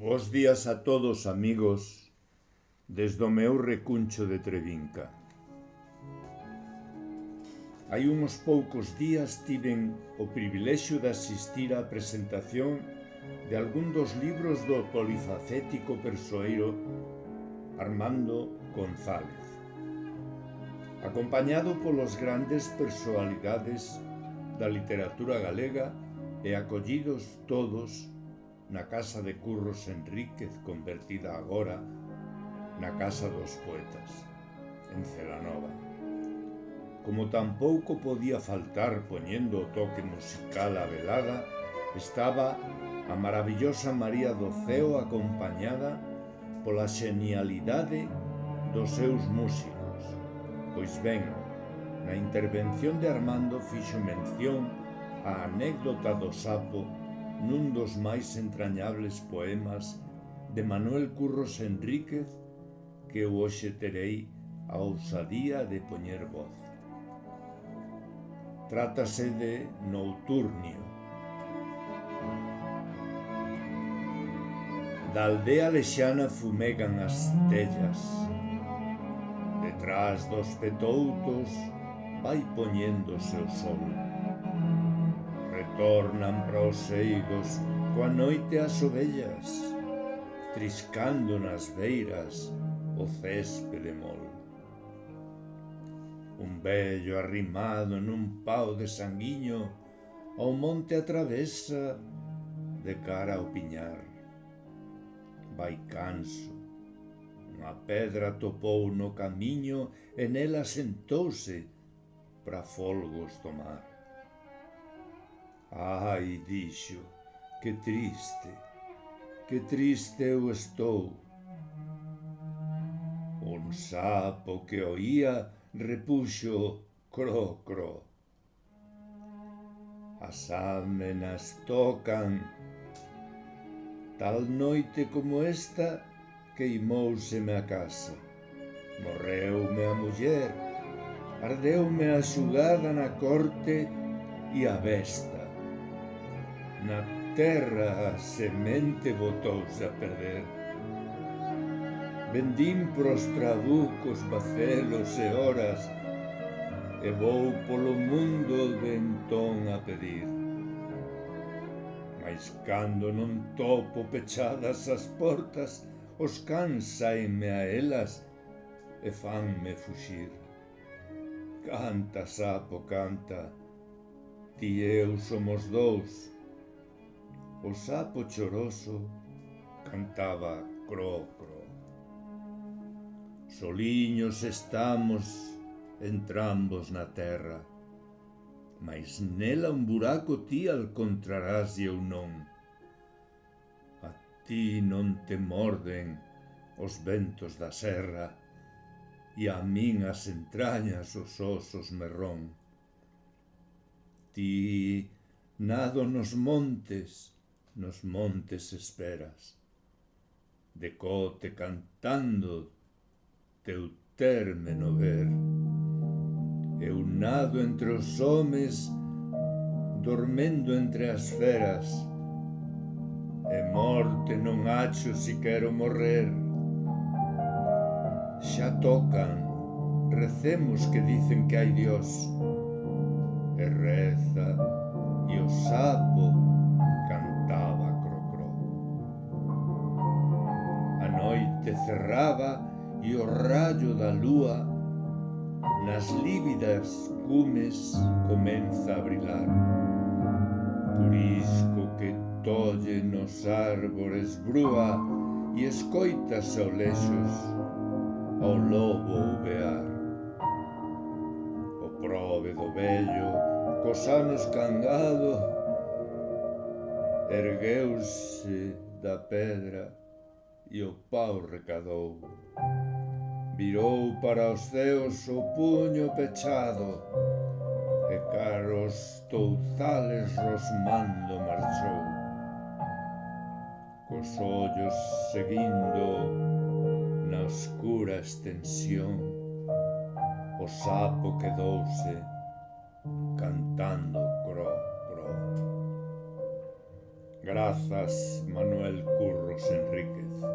Bos días a todos, amigos, desde o meu recuncho de Trevinca. Hai uns poucos días tiven o privilexio de asistir á presentación de algún dos libros do polifacético persoeiro Armando González, acompañado polos grandes persoalidades da literatura galega e acollidos todos na Casa de Curros Enríquez, convertida agora na Casa dos Poetas, en Celanova. Como tampouco podía faltar, poñendo o toque musical á velada, estaba a maravillosa María do Ceo acompañada pola xenialidade dos seus músicos. Pois ben, na intervención de Armando fixo mención á anécdota do sapo nun dos máis entrañables poemas de Manuel Curros Enríquez que eu hoxe terei a ousadía de poñer voz. Trátase de Nocturnio. Da aldea lexana fumegan as tellas. Detrás dos petoutos vai poñéndose o sol. Retornan para os eigos coa noite as ovellas, triscando nas beiras o céspede mol. Un vello arrimado nun pau de sanguiño ao monte atravesa de cara ao piñar. Vai canso, unha pedra topou no camiño e nela sentouse para folgos do mar. Ai, dixo, que triste eu estou. Un sapo que oía repuxo cro, cro. As ámenas tocan. Tal noite como esta queimouseme a casa. Morreume a muller, ardeume a xugada na corte e a besta. Na terra a semente botouse a perder. Vendín pros trabucos, bacelos e horas e vou polo mundo de entón a pedir. Mais cando non topo pechadas as portas, os cans saenme a elas e fanme fuxir. Canta, sapo, canta, ti e eu somos dous. O sapo choroso cantaba cro, cro. Soliños estamos entrambos na terra, mais nela un buraco ti alcontrarás e eu non. A ti non te morden os ventos da serra e a min as entrañas os osos me ron. Ti nado nos montes esperas, decote cantando teu terme no ver. Eu nado entre os homes, dormendo entre as feras, e morte non acho si quero morrer. Xa tocan, recemos que dicen que hai Dios, e reza, e o sapo cantaba cro, cro. A noite cerraba e o rayo da lúa nas lívidas cumes comeza a brilar. Curisco que tolle nos árbores brúa e escoitase ao lexos ao lobo uvear. O prove do vello, cos anos cangado, ergueuse da pedra e o pau recadou. Virou para os ceos o puño pechado e cara os touzales rosmando marchou. Cos ollos seguindo na oscura extensión, o sapo quedouse cantando cro, cro. Grazas, Manuel Curros. Curros Enríquez.